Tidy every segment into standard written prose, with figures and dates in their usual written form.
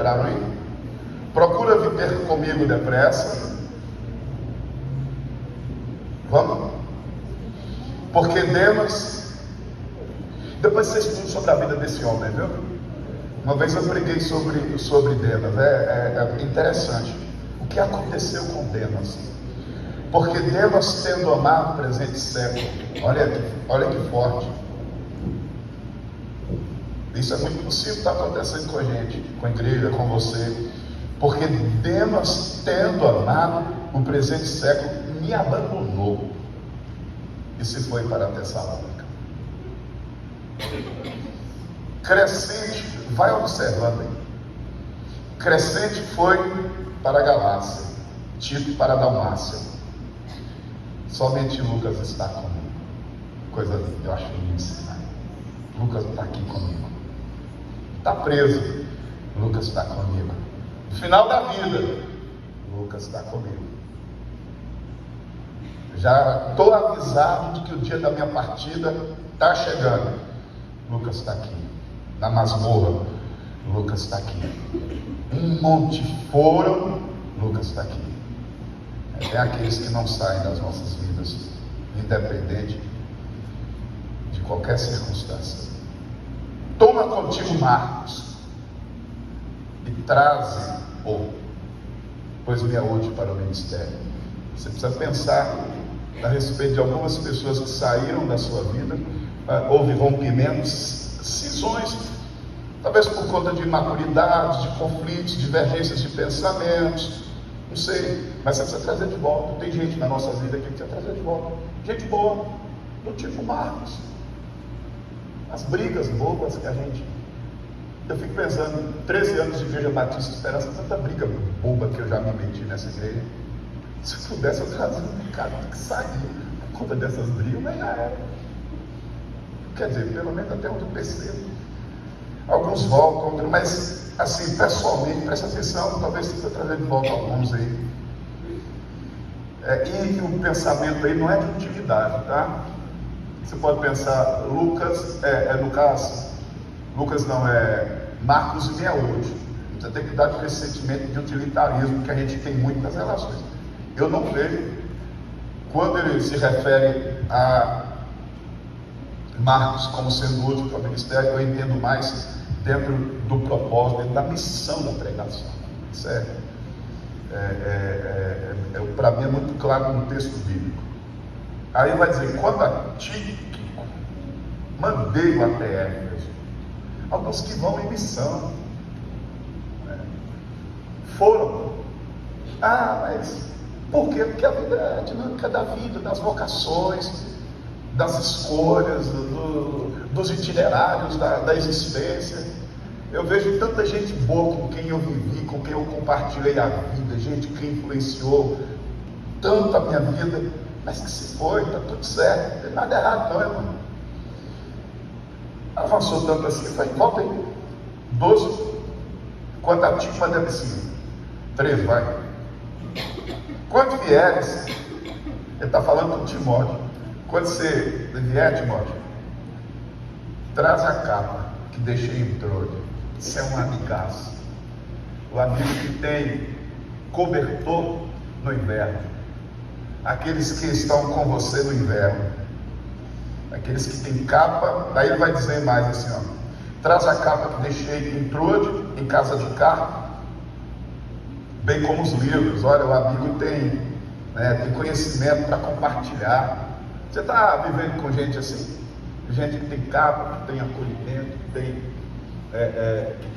encontraram aí? Procura viver comigo depressa. Vamos? Porque Demas, depois você estuda sobre a vida desse homem, viu? Uma vez eu preguei sobre Demas, é interessante. O que aconteceu com Demas? Porque Demas, tendo amado o presente século, olha que forte. Isso é muito possível estar acontecendo com a gente, com a igreja, com você. Porque Demas, tendo amado o presente século, me abandonou e se foi para Tessalônica. Crescente, vai observando aí. Crescente foi para a Galácia, Tito para a Dalmácia. Somente Lucas está comigo. Coisa linda, eu acho isso. Lucas está aqui comigo. Está preso, Lucas está comigo. No final da vida, Lucas está comigo. Já estou avisado de que o dia da minha partida está chegando. Lucas está aqui. Na masmorra, Lucas está aqui. Um monte foram, Lucas está aqui. Tem aqueles que não saem das nossas vidas, independente de qualquer circunstância. Toma contigo Marcos e traze, pois me é útil para o ministério. Você precisa pensar a respeito de algumas pessoas que saíram da sua vida, houve rompimentos, cisões, talvez por conta de imaturidade, de conflitos, divergências de pensamentos, não sei, mas você precisa trazer de volta. Tem gente na nossa vida que precisa trazer de volta, gente boa, do tipo Marcos. As brigas bobas que a gente... Eu fico pensando, 13 anos de Igreja Batista Esperança, tanta briga boba que eu já me meti nessa igreja. Se eu pudesse, eu trazia um cara que saía por conta dessas brigas, mas já era. Quer dizer, pelo menos até onde eu percebo. Alguns voltam, mas assim, pessoalmente, presta atenção, talvez você precisa trazer de volta alguns aí. E o pensamento aí não é de intimidade, tá? Você pode pensar, Lucas, no caso, Lucas não é Marcos e meia hoje. Você tem que dar com esse sentimento de utilitarismo que a gente tem muito nas relações. Eu não vejo, quando ele se refere a Marcos como sendo útil para o ministério, eu entendo mais dentro do propósito, dentro da missão da pregação. Isso para mim é muito claro no texto bíblico. Aí vai dizer, quando a Tíquico mandei-o até Éfeso, alguns que vão em missão, foram, mas por quê? Porque a vida é a dinâmica da vida, das vocações, das escolhas, dos itinerários da existência. Eu vejo tanta gente boa com quem eu vivi, com quem eu compartilhei a vida, gente que influenciou tanto a minha vida, mas que se foi, está tudo certo, não tem nada errado não, irmão. Avançou tanto assim, eu falei, volta aí, 12, quando a Tíquico mandei assim, 13, vai. Quando vieres, ele está falando com Timóteo, quando você vier, Timóteo, traz a capa que deixei em Troia. Isso é um amigaço, o amigo que tem cobertor no inverno, aqueles que estão com você no inverno, aqueles que têm capa. Daí ele vai dizer mais assim, traz a capa que deixei em Troia, em casa de carro, bem como os livros. Olha, o amigo tem conhecimento para compartilhar. Você está vivendo com gente assim? Gente que tem capa, que tem acolhimento, que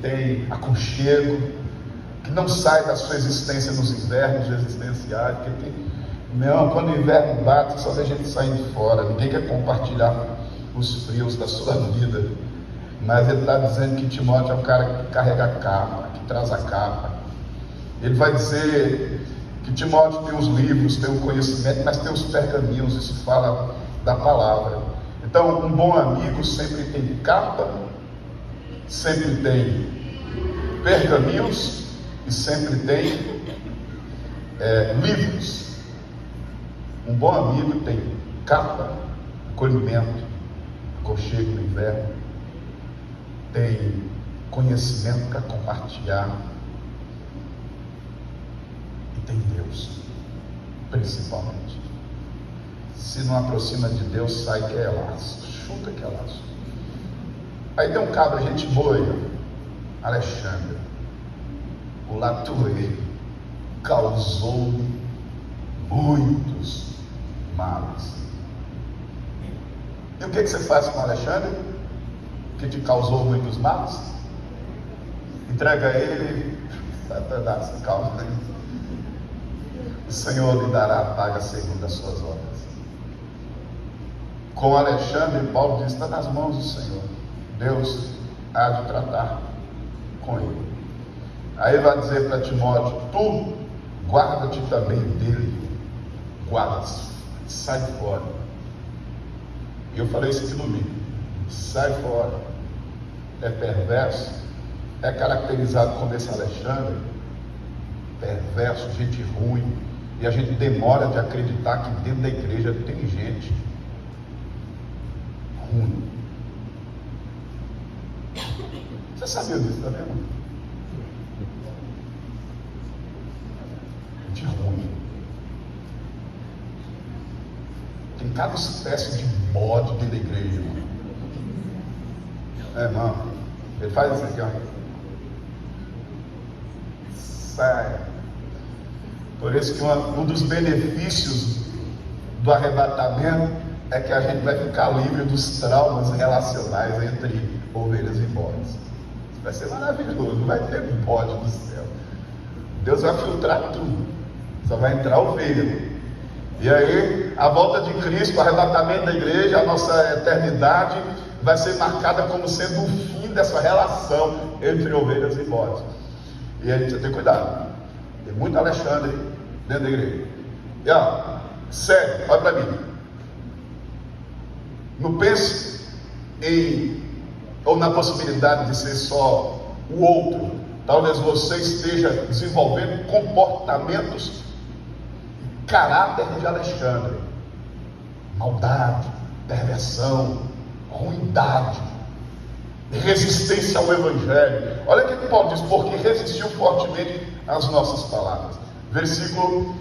tem aconchego, que não sai da sua existência nos invernos existenciais, quando o inverno bate, só vê gente saindo fora, ninguém quer compartilhar os frios da sua vida. Mas ele está dizendo que Timóteo é um cara que carrega a capa, que traz a capa. Ele vai dizer que Timóteo tem os livros, tem o conhecimento, mas tem os pergaminhos, isso fala da palavra. Então, um bom amigo sempre tem capa, sempre tem pergaminhos e sempre tem livros. Um bom amigo tem capa, acolhimento, aconchego no inverno, tem conhecimento para compartilhar. E tem Deus, principalmente. Se não aproxima de Deus, sai que é laço, chuta que é laço. Aí tem um cabra, gente boa aí, Alexandre, o Latuê, causou muitos males. E o que você faz com o Alexandre, que te causou muitos males? Entrega a ele, Satanás, calma aí. O Senhor lhe dará a paga segundo as suas obras. Com Alexandre, Paulo diz: está nas mãos do Senhor. Deus há de tratar com ele. Aí vai dizer para Timóteo: tu guarda-te também dele. Guarda-se, sai fora. E eu falei isso aqui domingo: sai fora. É perverso, é caracterizado como esse Alexandre, perverso, gente ruim. E a gente demora de acreditar que dentro da igreja tem gente ruim. Você sabia disso também, irmão? Gente ruim. Tem cada espécie de bode dentro da igreja, irmão. Não. Ele faz isso aqui, ó. Sai. Por isso que um dos benefícios do arrebatamento é que a gente vai ficar livre dos traumas relacionais entre ovelhas e bodes. Isso vai ser maravilhoso, não vai ter bode do céu. Deus vai filtrar tudo, só vai entrar ovelha. E aí, a volta de Cristo, o arrebatamento da igreja, a nossa eternidade vai ser marcada como sendo o fim dessa relação entre ovelhas e bodes. E aí a gente precisa ter cuidado. Tem muito Alexandre dentro da igreja. E ó, sério, olha para mim. Não pense ou na possibilidade de ser só o outro. Talvez você esteja desenvolvendo comportamentos e caráter de Alexandre. Maldade, perversão, ruindade, resistência ao Evangelho. Olha o que Paulo diz: porque resistiu fortemente às nossas palavras. Versículo,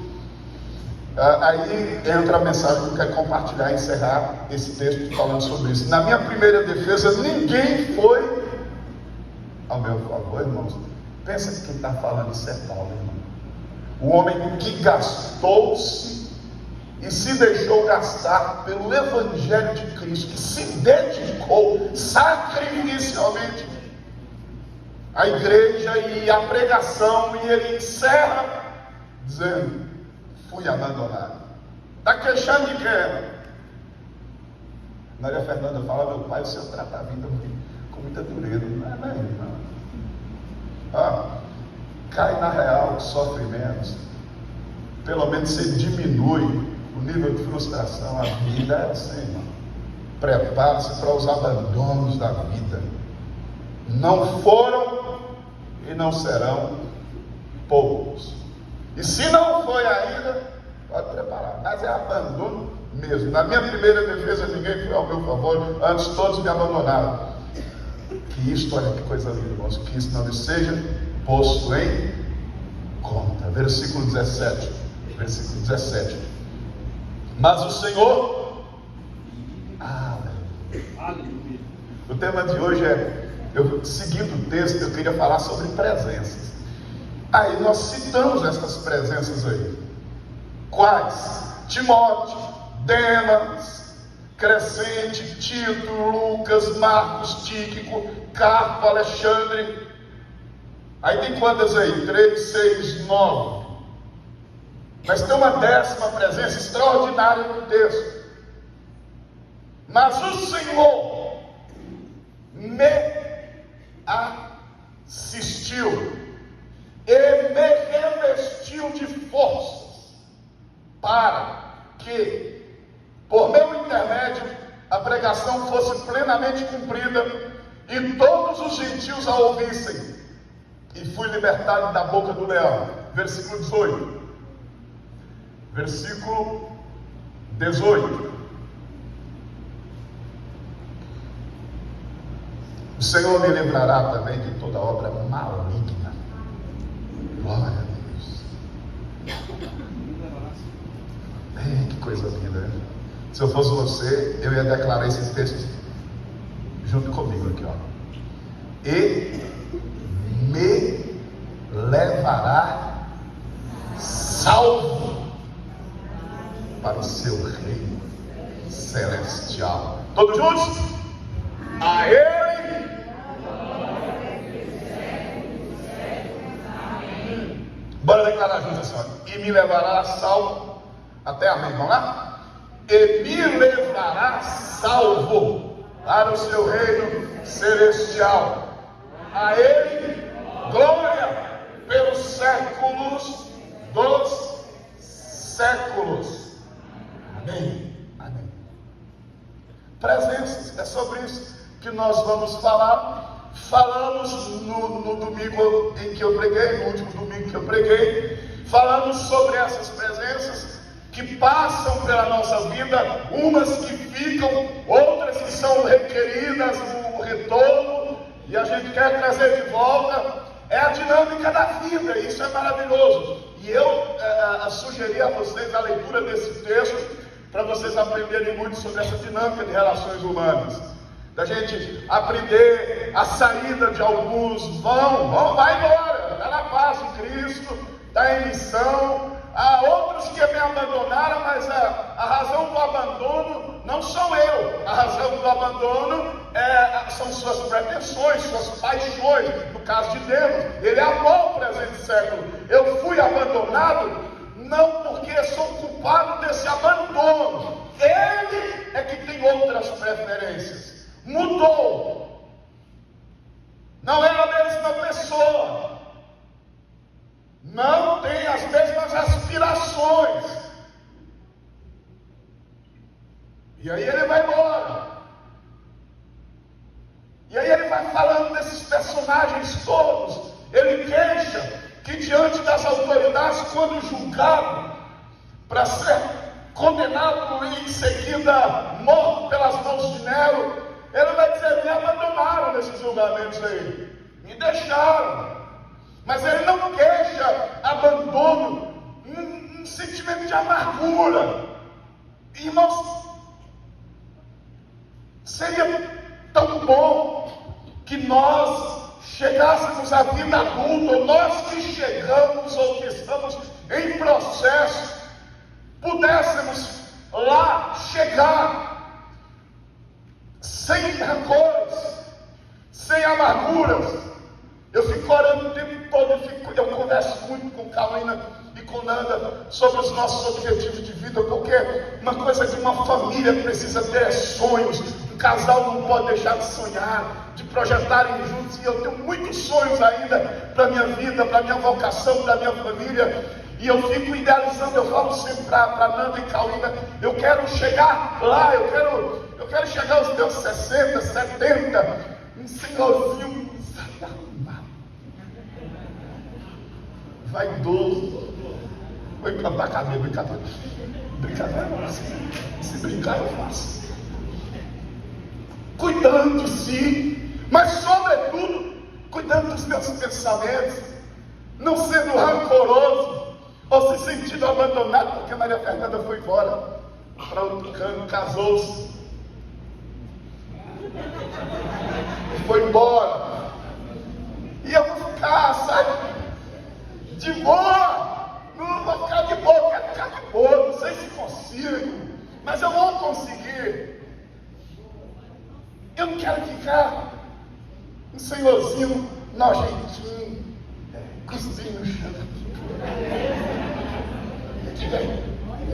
aí entra a mensagem que eu quero compartilhar e encerrar esse texto falando sobre isso. Na minha primeira defesa, ninguém foi ao meu favor, irmãos. Pensa que quem está falando isso é Paulo, irmão. O homem que gastou-se e se deixou gastar pelo Evangelho de Cristo, que se dedicou sacrificialmente à igreja e à pregação, e ele encerra dizendo: fui abandonado. Está queixando de quê? Maria Fernanda fala: meu pai, o senhor trata a vida com muita dureza. Não é não. Cai na real, sofre menos. Pelo menos você diminui o nível de frustração. A vida é assim, irmão. Prepare-se para os abandonos da vida. Não foram e não serão poucos. E se não foi ainda, pode preparar. Mas é abandono mesmo. Na minha primeira defesa, ninguém foi ao meu favor, antes todos me abandonaram. Que isto, olha que coisa linda, irmãos, que isso não lhe seja posto em conta. Versículo 17. Mas o Senhor, aleluia. O tema de hoje é, seguindo o texto, eu queria falar sobre presenças. Aí nós citamos essas presenças aí. Quais? Timóteo, Demas, Crescente, Tito, Lucas, Marcos, Tíquico, Carpo, Alexandre. Aí tem quantas aí? 3, 6, 9. Mas tem uma 10ª presença extraordinária no texto. Mas o Senhor me assistiu e me revestiu de forças, para que, por meu intermédio, a pregação fosse plenamente cumprida e todos os gentios a ouvissem. E fui libertado da boca do leão. Versículo 18. Versículo 18. O Senhor me livrará também de toda obra maligna. Glória a Deus. Que coisa linda, né? Se eu fosse você, eu ia declarar esses textos junto comigo aqui, ó. E me levará salvo para o seu reino celestial. Todos juntos? A Ele. Bora declarar juntos assim, ó. E me levará salvo até amém. Vamos lá? E me levará salvo para o seu reino celestial. A Ele glória pelos séculos dos séculos. Amém. Amém. Presenças, é sobre isso que nós vamos falar. Falamos no domingo em que eu preguei, no último domingo que eu preguei, falamos sobre essas presenças que passam pela nossa vida, umas que ficam, outras que são requeridas no retorno, e a gente quer trazer de volta. É a dinâmica da vida, e isso é maravilhoso. E eu sugeri a vocês a leitura desse texto, para vocês aprenderem muito sobre essa dinâmica de relações humanas. Da gente aprender a saída de alguns, vai embora, está na paz de Cristo, está em missão. Há outros que me abandonaram, mas a razão do abandono não sou eu. A razão do abandono são suas pretensões, suas paixões. No caso de Deus, Ele amou o presente século. Eu fui abandonado não porque sou culpado desse abandono. Ele é que tem outras preferências. Mudou. Não é a mesma pessoa. Não tem as mesmas aspirações. E aí ele vai embora. E aí ele vai falando desses personagens todos. Ele queixa que diante das autoridades, quando julgado para ser condenado e em seguida morto pelas mãos de Nero, ele vai dizer: me abandonaram nesses julgamentos aí, me deixaram. Mas ele não queixa abandono, um sentimento de amargura. Irmãos, seria tão bom que nós chegássemos à vida adulta, ou nós que chegamos ou que estamos em processo, pudéssemos lá chegar sem rancores, sem amarguras. Eu fico orando o tempo todo, eu converso muito com Carolina e com Nanda sobre os nossos objetivos de vida, porque uma coisa que uma família precisa ter é sonhos. Um casal não pode deixar de sonhar, de projetarem juntos, e eu tenho muitos sonhos ainda para a minha vida, para a minha vocação, para a minha família, e eu fico idealizando. Eu falo sempre para Nanda e Carolina: eu quero chegar lá, eu quero chegar aos meus 60, 70, um senhorzinho vaidoso, foi plantar cabelo, brincadeira, se brincar eu faço, cuidando de si, mas sobretudo cuidando dos meus pensamentos, não sendo rancoroso ou se sentindo abandonado, porque Maria Fernanda foi embora para outro canto, casou-se, foi embora, e eu vou ficar, sabe, de boa. Não vou ficar de boa, quero ficar de boa, não sei se consigo, mas eu vou conseguir. Eu não quero ficar um senhorzinho nojentinho, cuspindo no chão,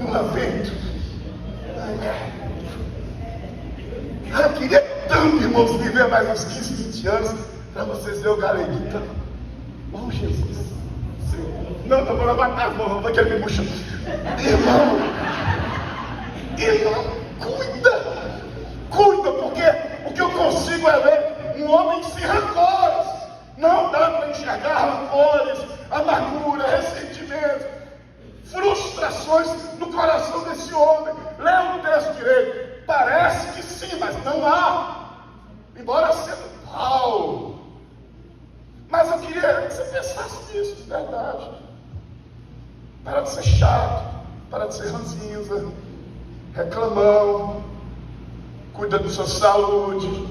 um vento. Eu queria tanto, irmãos, viver mais uns 15, 20 anos, para vocês verem o galeguita. Oh, Jesus. Não, eu vou matar as mãos, vai querer me puxar. Irmão, cuida, porque o que eu consigo é ver um homem sem rancores. Não dá para enxergar rancores, amargura, ressentimento, frustrações no coração desse homem. Leia o texto direito. Parece que sim, mas não há. Embora sendo Uau! Mas eu queria que você pensasse nisso de verdade. Para de ser chato, para de ser ranzinza, reclamão, cuida de sua saúde,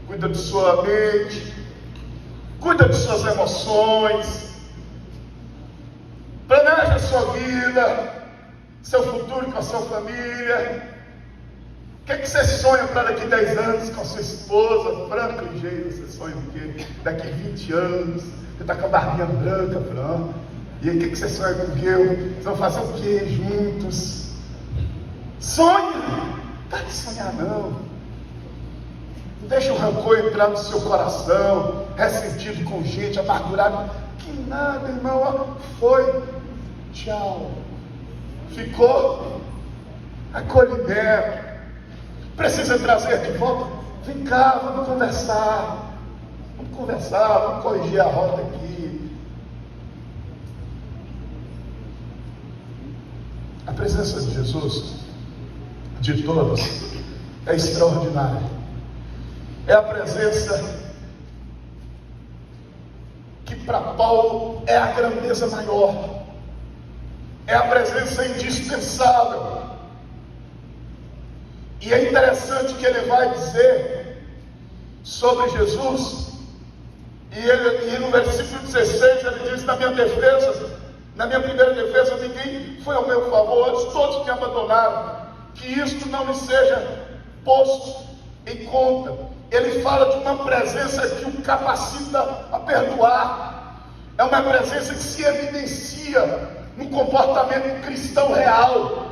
cuida de sua mente, cuida de suas emoções, planeja a sua vida, seu futuro com a sua família. O que é que você sonha para daqui 10 anos com a sua esposa? Franca, ligeira, você sonha o quê? Daqui 20 anos, você está com a barbinha branca, Fran. E aí, o que é que você sonha com o Guilherme? Vocês vão fazer o quê juntos? Sonha! Não para de sonhar, não. Não deixa o rancor entrar no seu coração, ressentido com gente, amargurado. Que nada, irmão. Foi. Tchau. Ficou. Acolhimento. Precisa trazer de volta. Vem cá, vamos conversar. Vamos corrigir a rota aqui. A presença de Jesus, de todos, é extraordinária. É a presença que para Paulo é a grandeza maior. É a presença indispensável. E é interessante que ele vai dizer sobre Jesus, e no versículo 16 ele diz: na minha primeira defesa, ninguém foi ao meu favor, antes todos me abandonaram. Que isto não me seja posto em conta. Ele fala de uma presença que o capacita a perdoar. É uma presença que se evidencia no comportamento cristão real.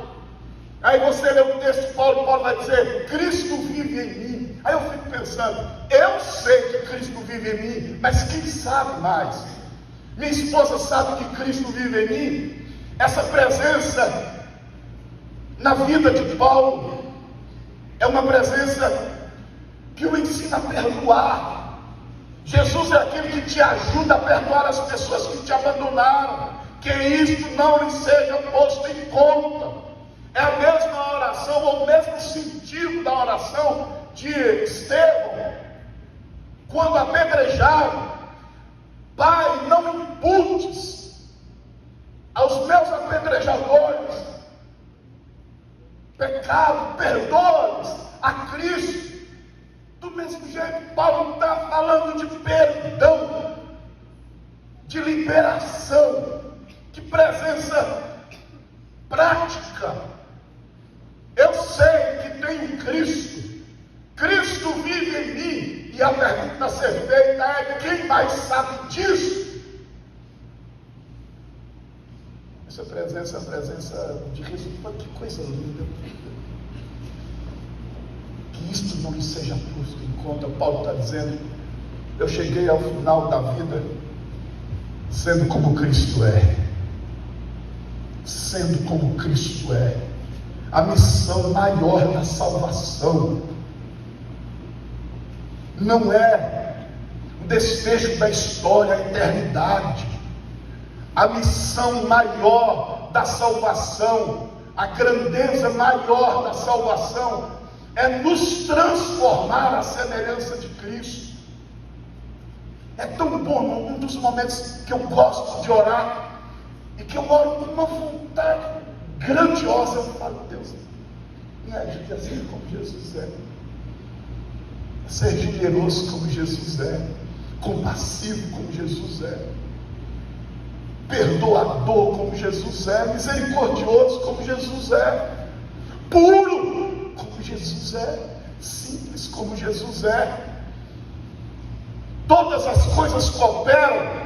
Aí você lê o texto de Paulo vai dizer: Cristo vive em mim. Aí eu fico pensando, eu sei que Cristo vive em mim, mas quem sabe mais? Minha esposa sabe que Cristo vive em mim. Essa presença na vida de Paulo é uma presença que o ensina a perdoar. Jesus é aquele que te ajuda a perdoar as pessoas que te abandonaram. Que isto não lhe seja posto em conta. É a mesma oração, ou o mesmo sentido da oração de Estevão, quando apedrejado: Pai, não imputes aos meus apedrejadores pecado, perdoa-lhes a Cristo. Do mesmo jeito, Paulo está falando de perdão, de liberação, de presença prática. Eu sei que tenho Cristo, Cristo vive em mim, e a pergunta a ser feita é: quem mais sabe disso? Essa presença é a presença de Jesus. Que coisa linda. Que isto não lhe seja posto em conta. Paulo está dizendo: eu cheguei ao final da vida sendo como Cristo é. Sendo como Cristo é. A missão maior da salvação não é o desfecho da história, a eternidade. A missão maior da salvação, a grandeza maior da salvação, é nos transformar à semelhança de Cristo. É tão bom, um dos momentos que eu gosto de orar, e que eu oro com uma vontade grandiosa. Eu falo: Deus, me ajude a ser como Jesus é, a ser generoso como Jesus é, compassivo como Jesus é, perdoador como Jesus é, misericordioso como Jesus é, puro como Jesus é, simples como Jesus é. Todas as coisas cooperam.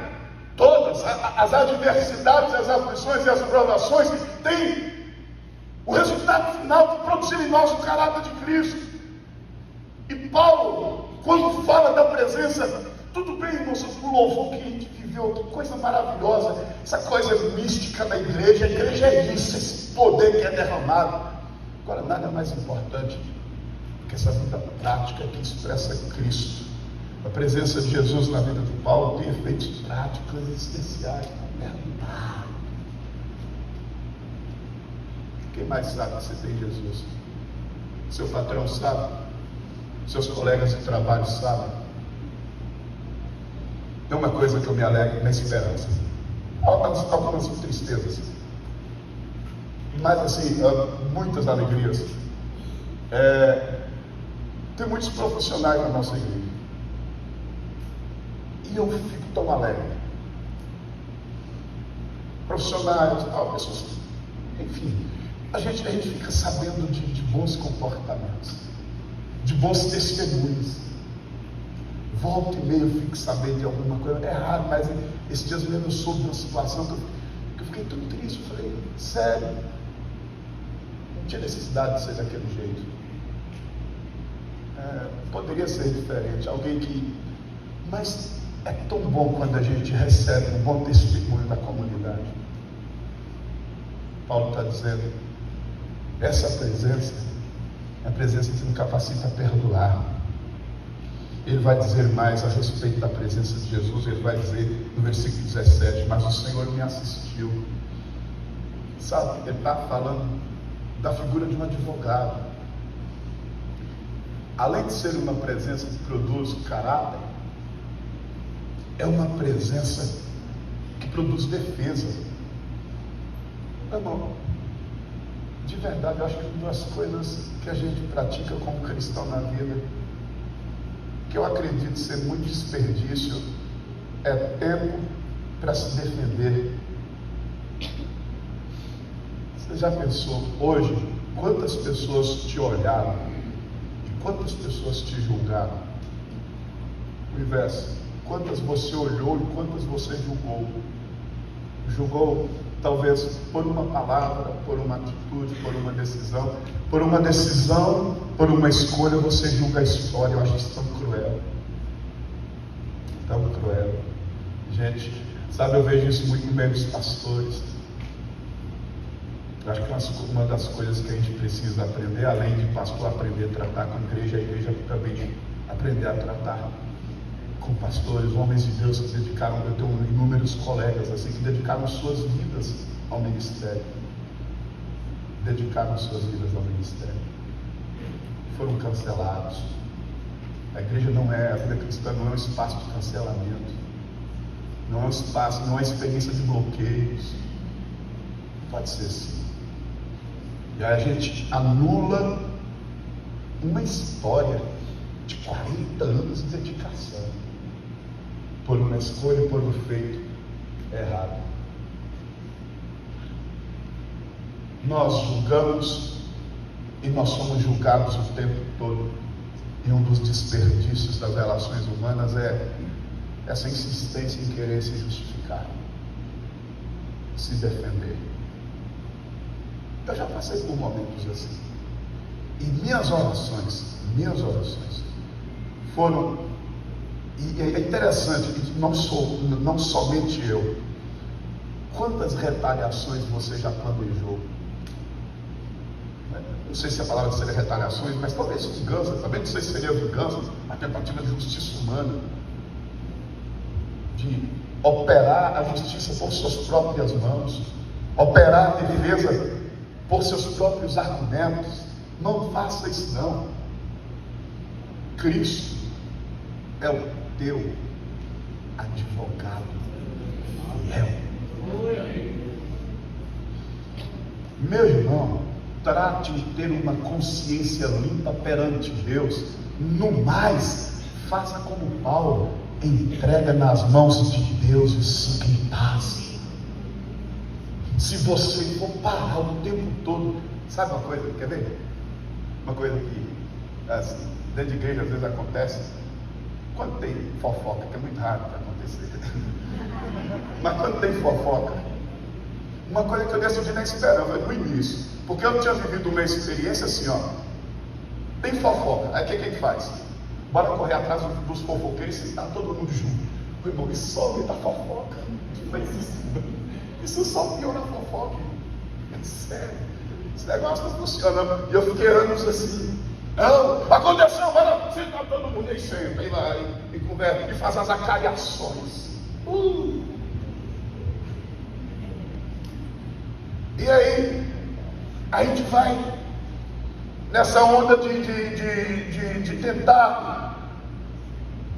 Todas as adversidades, as aflições e as provações têm o resultado final de produzir em nós o caráter de Cristo. E Paulo, quando fala da presença, tudo bem, irmãos, o louvor que a gente viveu, que coisa maravilhosa, essa coisa mística da igreja. A igreja é isso, esse poder que é derramado. Agora, nada mais importante do que essa vida prática que expressa Cristo. A presença de Jesus na vida de Paulo tem efeitos práticos e especiais para perdoar. Quem mais sabe que você tem Jesus? Seu patrão sabe? seus colegas de trabalho sabem. Tem uma coisa que eu me alegro na esperança. Algumas tristezas, mas assim, muitas alegrias. Tem muitos profissionais na nossa igreja e eu fico tão alegre. Profissionais, pessoas, enfim, a gente fica sabendo de bons comportamentos, de bons testemunhos. Volta e meia eu fico sabendo de alguma coisa. É raro, mas esses dias mesmo eu soube de uma situação que eu fiquei tão triste. Eu falei, sério, não tinha necessidade de ser daquele jeito. Poderia ser diferente. Mas é tão bom quando a gente recebe um bom testemunho da comunidade. Paulo está dizendo, essa presença é a presença que nos capacita a perdoar. Ele vai dizer mais a respeito da presença de Jesus. Ele vai dizer no versículo 17, mas o Senhor me assistiu. Sabe, ele está falando da figura de um advogado. Além de ser uma presença que produz caráter, é uma presença que produz defesa. Irmão, de verdade, eu acho que uma das coisas que a gente pratica como cristão na vida, que eu acredito ser muito desperdício, é tempo para se defender. Você já pensou hoje quantas pessoas te olharam e quantas pessoas te julgaram? O inverso, quantas você olhou e quantas você julgou? Julgou talvez por uma palavra, por uma atitude, por uma decisão, por uma escolha, você julga a história. Eu acho isso tão cruel. Tão cruel. Gente, sabe, eu vejo isso muito no meio dos pastores. Eu acho que uma das coisas que a gente precisa aprender, além de pastor aprender a tratar com a igreja também aprender a tratar com pastores, homens de Deus que dedicaram, eu tenho inúmeros colegas assim, que dedicaram suas vidas ao ministério. Dedicaram suas vidas ao ministério. Foram cancelados. A igreja a vida cristã não é um espaço de cancelamento. Não é um espaço, não é experiência de bloqueios. Pode ser sim. E aí a gente anula uma história de 40 anos de dedicação por uma escolha, por um feito errado. Nós julgamos e nós somos julgados o tempo todo. E um dos desperdícios das relações humanas é essa insistência em querer se justificar, se defender. Eu já passei por momentos assim. E minhas orações foram, e é interessante, não somente eu, quantas retaliações você já planejou? Não sei se a palavra seria retaliações, mas talvez vingança, também não sei se seria vingança, a tentativa de justiça humana, de operar a justiça por suas próprias mãos, operar a defesa por seus próprios argumentos. Não faça isso não. Cristo é o teu advogado fiel. Meu irmão, trate de ter uma consciência limpa perante Deus. No mais, faça como Paulo, entrega nas mãos de Deus e siga em paz. Se você for parar o tempo todo, sabe uma coisa, quer ver? Uma coisa que assim, dentro de igreja às vezes acontece, quando tem fofoca, que é muito raro de acontecer, mas quando tem fofoca, uma coisa que eu decidi na esperança, no início, porque eu tinha vivido uma experiência assim, ó, tem fofoca, aí o que a gente faz? Bora correr atrás dos fofoqueiros e sentar todo mundo junto. O irmão, isso só aumenta a fofoca, mas isso só piora a fofoca, é sério, esse negócio não funciona. E eu fiquei anos assim, não, aconteceu, bora sentar todo mundo, aí senta, aí lá, e conversa, e faz as acariações. E aí, a gente vai nessa onda de tentar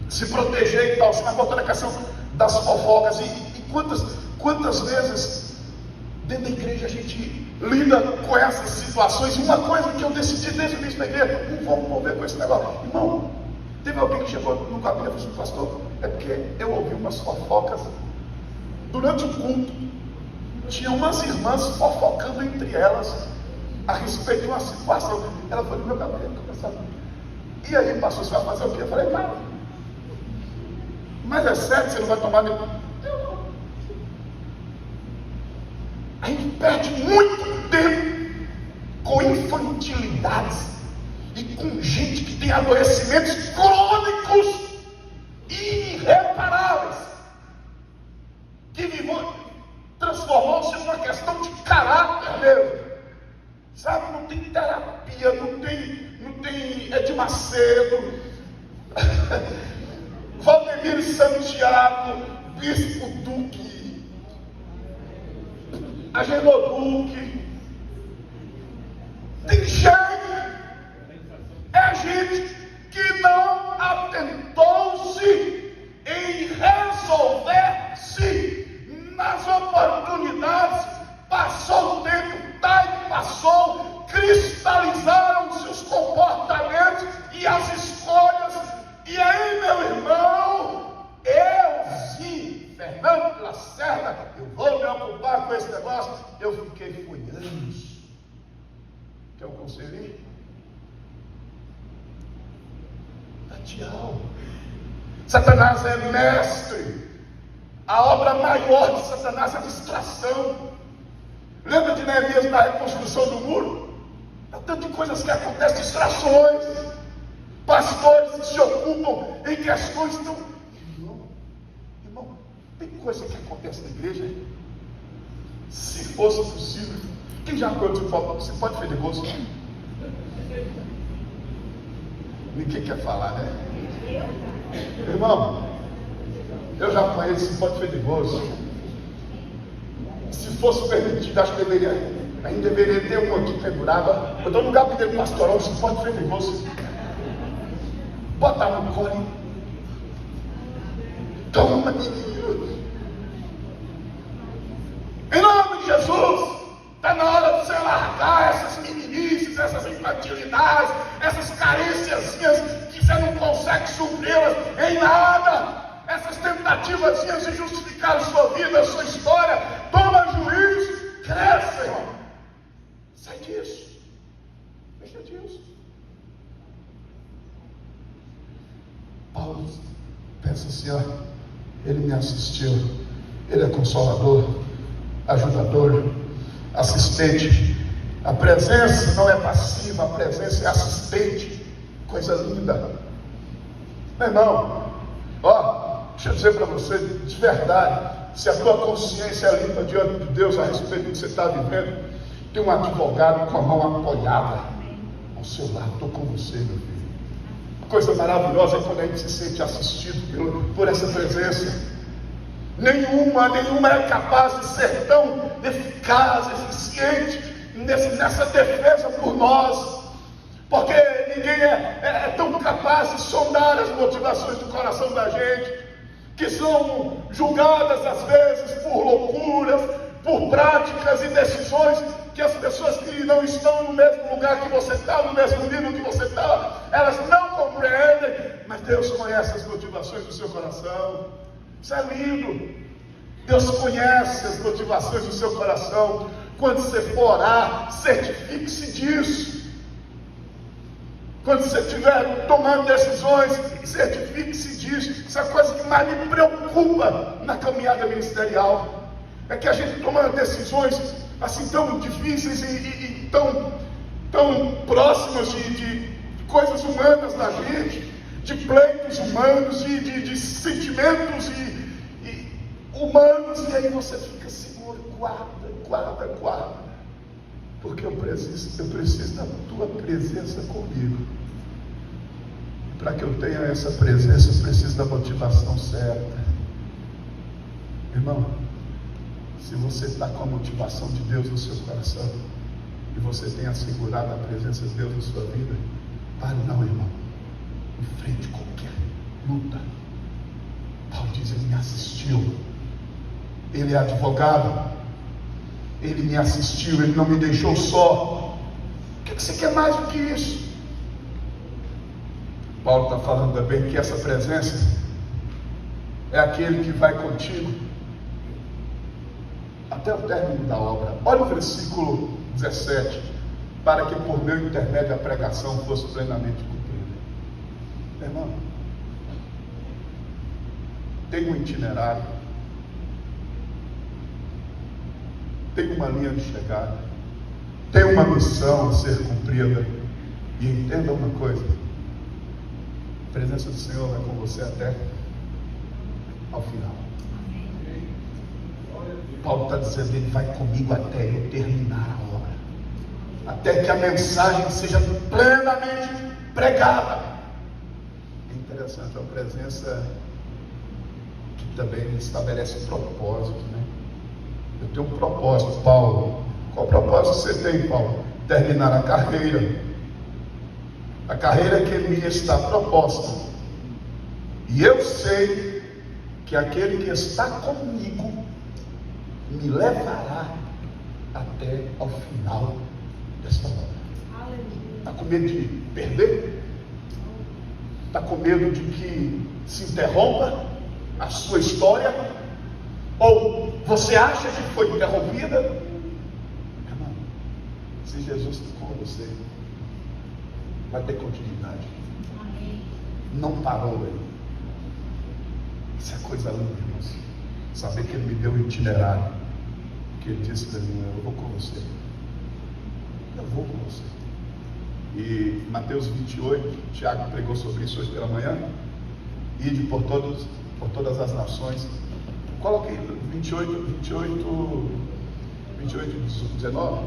se proteger e tal, você vai voltando a questão das fofocas, e quantas vezes dentro da igreja a gente lida com essas situações. E uma coisa que eu decidi desde o início da igreja, não vou me envolver com esse negócio. Irmão, teve alguém que chegou no capítulo e falou assim: pastor, é porque eu ouvi umas fofocas durante o culto, tinha umas irmãs fofocando entre elas a respeito de uma situação. Ela foi no meu cabelo, e aí pastor, você vai fazer o quê? Eu falei: cara, mas é sério, você não vai tomar nenhum? Eu não. A gente perde muito tempo com infantilidades e com gente que tem adoecimentos crônicos e irreparáveis, que transformou-se em uma questão de caráter mesmo, sabe? Não tem terapia, não tem Edir Macedo, Valdemir Santiago, Bispo Duque, Agenor Duque. Tem gente, é gente que não atentou-se em resolver-se nas oportunidades, passou o tempo, passou, cristalizaram seus comportamentos e as escolhas. E aí, meu irmão, eu sim, Fernando Lacerda, eu vou me ocupar com esse negócio. Eu fiquei foi anos. Quer um conselho? Dá tchau. Satanás é mestre. A obra maior de Satanás é a distração. Lembra de Neemias na reconstrução do muro? Há tantas coisas que acontecem, distrações. Pastores que se ocupam em questões tão... Irmão, tem coisa que acontece na igreja. Se fosse possível, quem já acordou você pode fazer gosto? Ninguém quer falar, né? Irmão, eu já conheço esse pode fazer gosto. Se fosse permitido, acho que a gente deveria ter um aqui pendurado. Eu estou no gabinete pastoral, se pode fazer gosto. Bota no colo. Toma, menino. Em nome de Jesus, está na hora de você largar essas meninices, essas infantilidades, essas carênciazinhas que você não consegue supri-las em nada. Essas tentativas de justificar a sua vida, a sua história. Toma juízo, cresce, irmão. Sai disso. Deixa disso. Paulo pensa assim: ó, ele me assistiu, ele é consolador, ajudador, assistente. A presença não é passiva, a presença é assistente. Coisa linda. Meu irmão, ó, deixa eu dizer para você de verdade, se a tua consciência é limpa diante de Deus a respeito do que você está vivendo, tem um advogado com a mão apoiada ao seu lado. Estou com você, meu filho. Coisa maravilhosa é quando a gente se sente assistido por essa presença. Nenhuma é capaz de ser tão eficaz, eficiente nessa defesa por nós, porque ninguém é tão capaz de sondar as motivações do coração da gente, que são julgadas às vezes por loucuras, por práticas e decisões que as pessoas que não estão no mesmo lugar que você está, no mesmo nível que você está, elas não compreendem. Mas Deus conhece as motivações do seu coração. Isso é lindo. Deus conhece as motivações do seu coração. Quando você for orar, certifique-se disso. Quando você estiver tomando decisões, certifique-se disso. Isso é a coisa que mais me preocupa na caminhada ministerial. É que a gente toma decisões assim tão difíceis e tão próximas de coisas humanas da gente, de pleitos humanos, de sentimentos humanos, e aí você fica seguro, guarda, porque eu preciso da tua presença comigo. Para que eu tenha essa presença, eu preciso da motivação certa. Irmão, se você está com a motivação de Deus no seu coração, e você tem assegurado a presença de Deus na sua vida, pare não, irmão. Enfrente qualquer luta. Paulo diz, ele me assistiu. Ele é advogado. Ele me assistiu, ele não me deixou só. O que você quer mais do que isso? Paulo está falando também que essa presença é aquele que vai contigo até o término da obra. Olha o versículo 17. Para que por meu intermédio a pregação fosse plenamente cumprida. Irmão, tem um itinerário, tem uma linha de chegada, tem uma missão a ser cumprida. E entenda uma coisa: a presença do Senhor vai com você até ao final. Paulo está dizendo, ele vai comigo até eu terminar a obra, até que a mensagem seja plenamente pregada. É interessante, a presença que também estabelece propósito, né? Eu tenho um propósito, Paulo. Qual propósito você tem, Paulo? Terminar a carreira que me está proposta. E eu sei que aquele que está comigo me levará até ao final desta obra. Está com medo de perder? Está com medo de que se interrompa a sua história? Ou você acha que foi interrompida? Irmão, se Jesus está com você, vai ter continuidade. Não parou aí. Isso é coisa linda, irmãos. Saber que Ele me deu um itinerário, que Ele disse para mim, eu vou com você. Eu vou com você. E Mateus 28, Tiago pregou sobre isso hoje pela manhã. Ide por todas as nações. Coloquei 28, 19.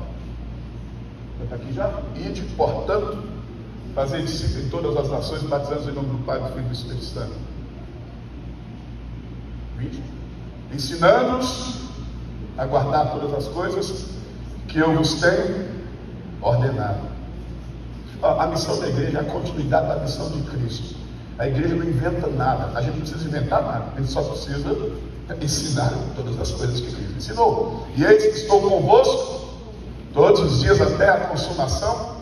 Está aqui já? Ide, portanto, fazer discípulos em todas as nações, batizando em nome do Pai, do Filho e do Espírito Santo. 20. Ensinando-os a guardar todas as coisas que eu vos tenho ordenado. A missão da igreja é a continuidade da missão de Cristo. A igreja não inventa nada, a gente não precisa inventar nada, a gente só precisa ensinar todas as coisas que Cristo ensinou. E eis que estou convosco todos os dias até a consumação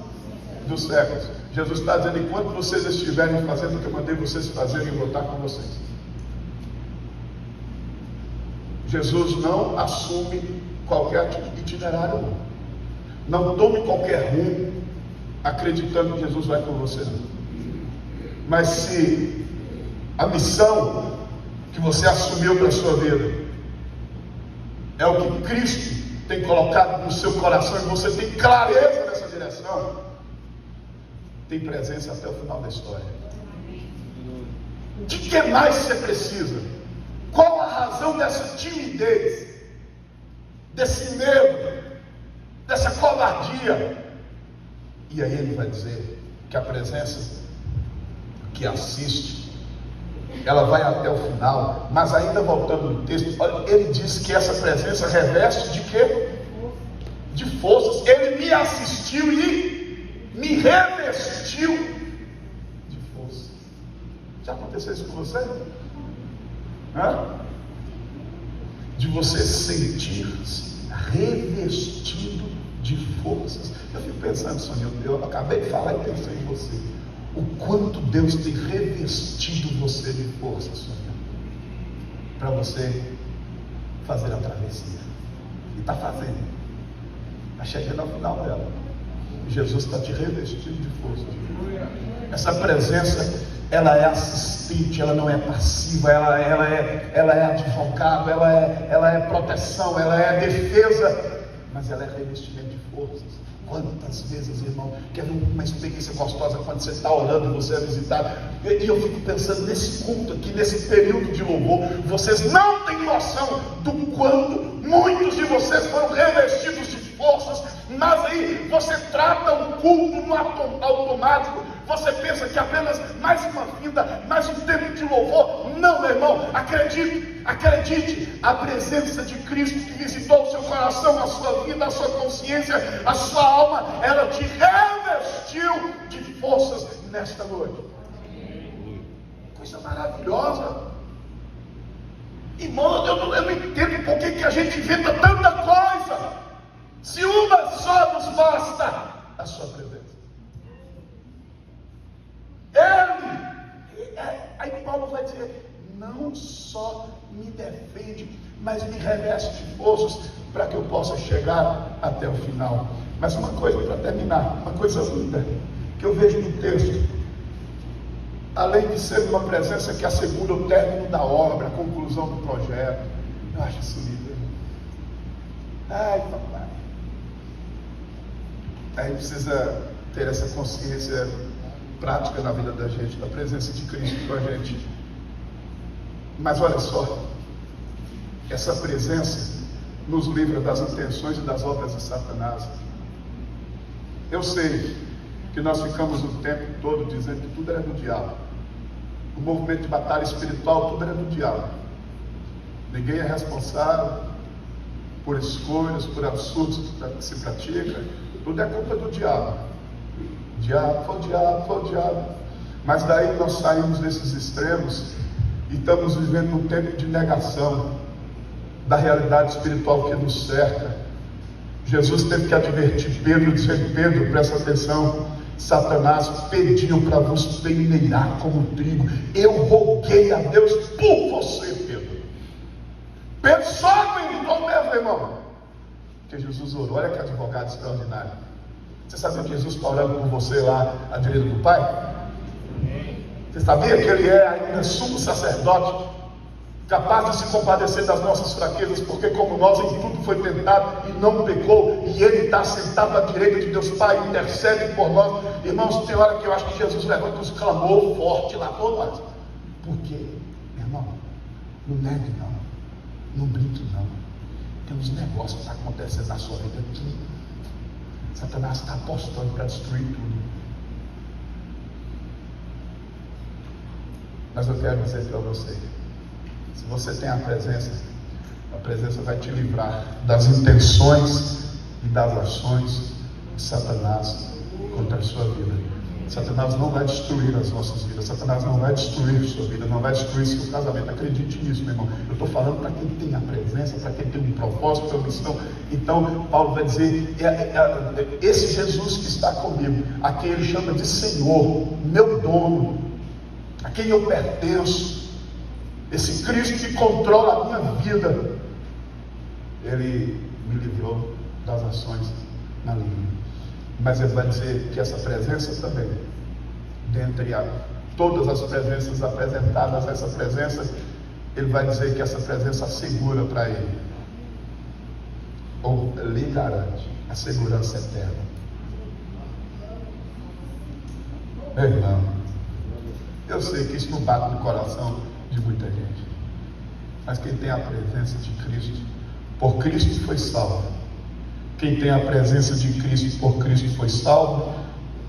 dos séculos. Jesus está dizendo, enquanto vocês estiverem fazendo o que eu mandei vocês fazerem, eu vou estar com vocês. Jesus não assume qualquer itinerário, não tome qualquer rumo acreditando que Jesus vai com você, não. Mas se a missão que você assumiu para a sua vida é o que Cristo tem colocado no seu coração e você tem clareza nessa direção, tem presença até o final da história. De que mais você precisa? Qual a razão dessa timidez, desse medo, dessa covardia? E aí ele vai dizer que a presença que assiste, ela vai até o final. Mas ainda voltando no texto, ele diz que essa presença reveste de quê? De forças. Ele me assistiu e me revestiu de forças. Já aconteceu isso com você? De você sentir-se revestido de forças. Eu fico pensando, Sônia, eu acabei de falar e pensei em você. O quanto Deus tem revestido você de forças, Sônia, para você fazer a travessia. E está fazendo. Está chegando ao final dela. Jesus está te revestindo de forças. Essa presença, ela é assistente, ela não é passiva, ela é advogado, ela é proteção, ela é defesa, mas ela é revestimento de forças. Quantas vezes, irmão, quer ver uma experiência gostosa quando você está orando e você é visitado? E eu fico pensando nesse culto aqui, nesse período de louvor, vocês não têm noção do quanto muitos de vocês foram revestidos de forças, mas aí você trata o culto no automático, Você pensa que apenas mais uma vinda, mais um tempo de louvor? Não, meu irmão, acredite, a presença de Cristo que visitou o seu coração, a sua vida, a sua consciência, a sua alma, ela te revestiu de forças nesta noite. Coisa maravilhosa. Irmão, eu não entendo por que a gente inventa tanta coisa, se uma só nos basta: a sua presença. Aí Paulo vai dizer: não só me defende, mas me reveste de forças para que eu possa chegar até o final. Mas uma coisa para terminar, uma coisa linda que eu vejo no texto, além de ser uma presença que assegura o término da obra, a conclusão do projeto, eu acho isso lindo. Ai, papai, a gente precisa ter essa consciência prática na vida da gente, da presença de Cristo com a gente. Mas olha só, essa presença nos livra das intenções e das obras de Satanás. Eu sei que nós ficamos o tempo todo dizendo que tudo era do diabo. O movimento de batalha espiritual, tudo era do diabo. Ninguém é responsável por escolhas, por absurdos que se pratica. Tudo é culpa do diabo. Foi o diabo. Mas daí nós saímos desses extremos e estamos vivendo um tempo de negação da realidade espiritual que nos cerca. Jesus teve que advertir Pedro, dizendo: Pedro, presta atenção, Satanás pediu para vos peneirar como trigo. Eu roguei a Deus por você, Pedro. Pedro só aguentou mesmo, irmão, porque Jesus orou. Olha que advogado extraordinário. Você sabia que Jesus está orando por você lá à direita do Pai? Você sabia que Ele é ainda sumo sacerdote, capaz de se compadecer das nossas fraquezas, porque como nós em tudo foi tentado e não pecou, e Ele está sentado à direita de Deus Pai, intercede por nós. Irmãos, tem hora que eu acho que Jesus levanta uns clamor forte lá por nós. Por quê? Meu irmão, não negue não brinque não. Tem uns negócios que estão acontecendo na sua vida aqui. Satanás está apostando para destruir tudo. Mas eu quero dizer para você, se você tem a presença vai te livrar das intenções e das ações de Satanás contra a sua vida. Satanás não vai destruir as nossas vidas. Satanás não vai destruir sua vida, não vai destruir seu casamento. Acredite nisso, meu irmão. Eu estou falando para quem tem a presença, para quem tem um propósito, uma missão. Então, Paulo vai dizer: esse Jesus que está comigo, a quem ele chama de Senhor, meu dono, a quem eu pertenço, esse Cristo que controla a minha vida, ele me livrou das ações malignas. Mas ele vai dizer que essa presença também, dentre todas as presenças apresentadas, essa presença, ele vai dizer que essa presença assegura para ele, ou lhe garante, a segurança eterna. Meu irmão, eu sei que isso não bate no coração de muita gente, mas quem tem a presença de Cristo, por Cristo foi salvo. Quem tem a presença de Cristo, por Cristo foi salvo,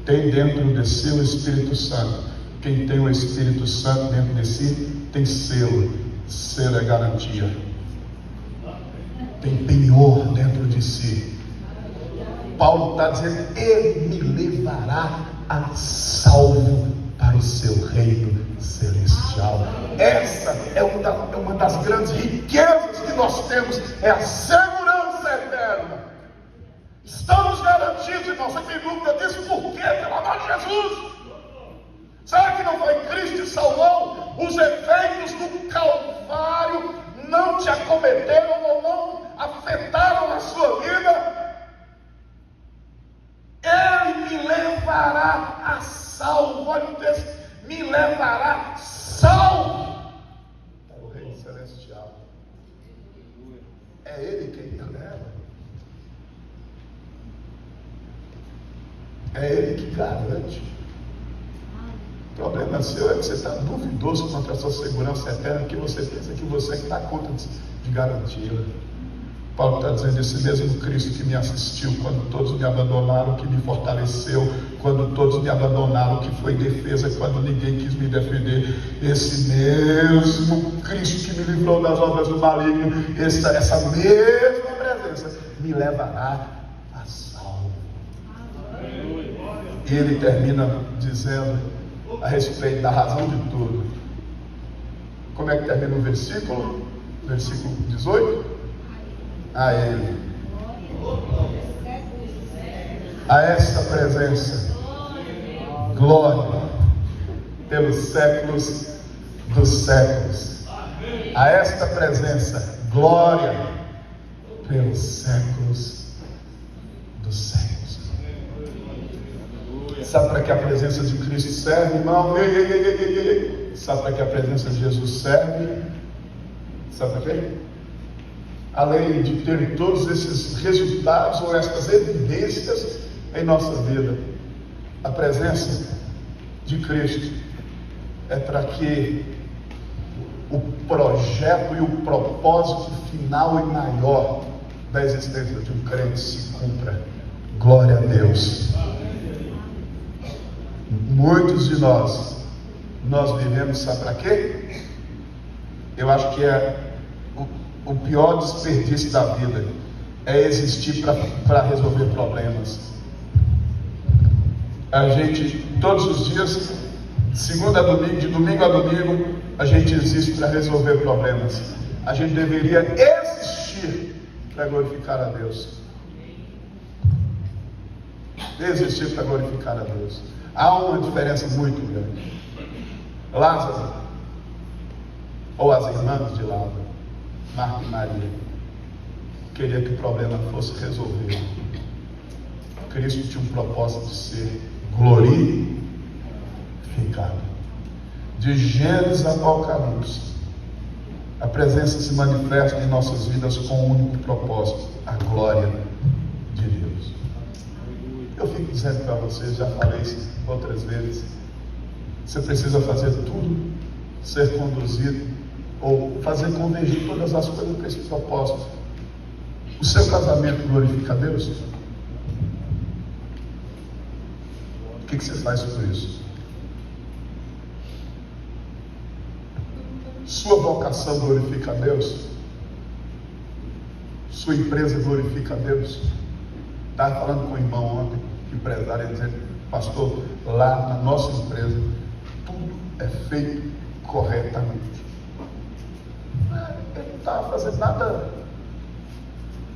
tem dentro de si o Espírito Santo. Quem tem o Espírito Santo dentro de si, tem selo. Selo é garantia. Tem penhor dentro de si. Paulo está dizendo: Ele me levará a salvo para o seu reino celestial. Essa é uma das grandes riquezas que nós temos, é a segurança eterna. Estamos garantidos, irmão. Você tem dúvida disso? Por quê? Pelo amor de Jesus. Será que não foi Cristo que salvou? Os efeitos do Calvário não te acometeram ou não afetaram a sua vida? Ele me levará a salvo. Olha o texto: me levará salvo para o reino celestial. É Ele quem me leva. É Ele que garante. O problema seu é que você está duvidoso contra a sua segurança eterna, que você pensa que você está contra de garanti-la. Paulo está dizendo: esse mesmo Cristo que me assistiu quando todos me abandonaram, que me fortaleceu quando todos me abandonaram, que foi defesa quando ninguém quis me defender. Esse mesmo Cristo que me livrou das obras do maligno, essa mesma presença me levará a salvo. E ele termina dizendo a respeito da razão de tudo. Como é que termina o versículo? Versículo 18. A ele, a essa presença, glória pelos séculos dos séculos. A esta presença, glória pelos séculos dos séculos. Sabe para que a presença de Cristo serve, irmão? Sabe para que a presença de Jesus serve? Sabe para quê? Além de ter todos esses resultados ou essas evidências em nossa vida, a presença de Cristo é para que o projeto e o propósito final e maior da existência de um crente se cumpra. Glória a Deus. Muitos de nós vivemos, sabe para quê? Eu acho que o pior desperdício da vida é existir para resolver problemas. A gente, todos os dias, de segunda a domingo, de domingo a domingo, a gente existe para resolver problemas. A gente deveria existir para glorificar a Deus. Existir para glorificar a Deus. Há uma diferença muito grande. Lázaro, ou as irmãs de Lázaro, Marta e Maria, queria que o problema fosse resolvido. Cristo tinha um propósito de ser glorificado. De Gênesis a Apocalipse, a presença se manifesta em nossas vidas com um único propósito: a glória de Deus. Eu fico dizendo para vocês, já falei isso outras vezes, você precisa fazer tudo, ser conduzido, ou fazer convergir todas as coisas para esse propósito. O seu casamento glorifica a Deus? O que você faz por isso? Sua vocação glorifica a Deus? Sua empresa glorifica a Deus? Estava falando com o irmão ontem, empresário, dizendo: pastor, lá na nossa empresa tudo é feito corretamente. Ele não estava fazendo nada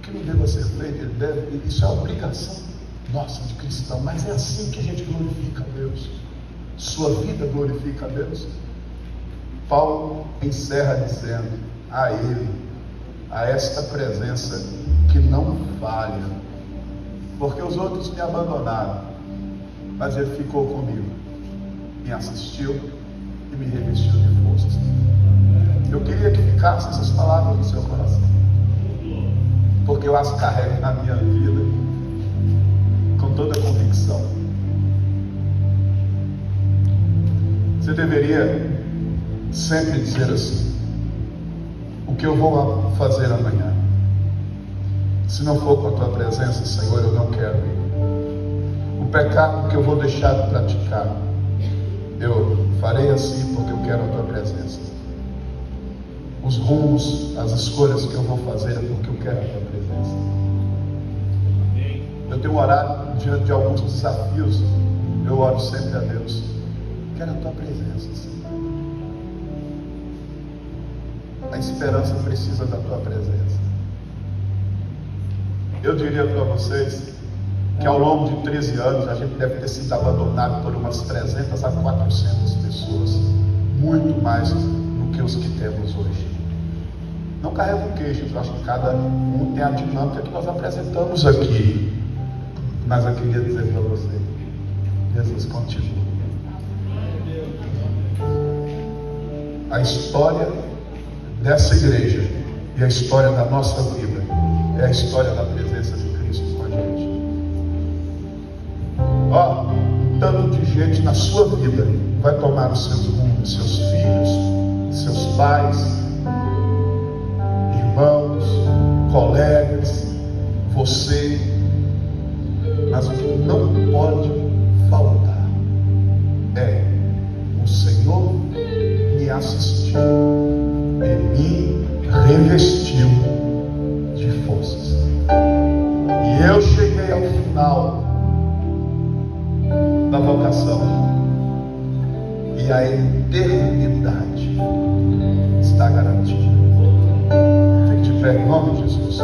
que não deva ser feito. Ele deve, isso é obrigação nossa de cristão, mas é assim que a gente glorifica a Deus. Sua vida glorifica a Deus. Paulo encerra dizendo: a ele, a esta presença que não falha, porque os outros me abandonaram, mas ele ficou comigo, me assistiu e me revestiu de forças. Eu queria que ficassem essas palavras no seu coração, porque eu as carrego na minha vida com toda a convicção. Você deveria sempre dizer assim: o que eu vou fazer amanhã? Se não for com a tua presença, Senhor, eu não quero ir. O pecado que eu vou deixar de praticar, eu farei assim porque eu quero a tua presença. Os rumos, as escolhas que eu vou fazer é porque eu quero a tua presença. Eu tenho orado diante de alguns desafios, eu oro sempre a Deus: quero a tua presença, Senhor. A esperança precisa da tua presença. Eu diria para vocês que ao longo de 13 anos a gente deve ter sido abandonado por umas 300 a 400 pessoas, muito mais do que os que temos hoje. Não carrego queixas, eu acho que cada um tem a dinâmica que nós apresentamos aqui, mas eu queria dizer para você: Jesus continua. A história dessa igreja e a história da nossa vida é a história da presença de Cristo com a gente. Um tanto de gente na sua vida vai tomar os seus rumos, seus filhos, seus pais, irmãos, colegas, você, mas o que não pode faltar é: o Senhor me assistiu e me revestiu de forças. E eu cheguei ao final da vocação, e a eternidade está garantida. Fique de pé em nome de Jesus.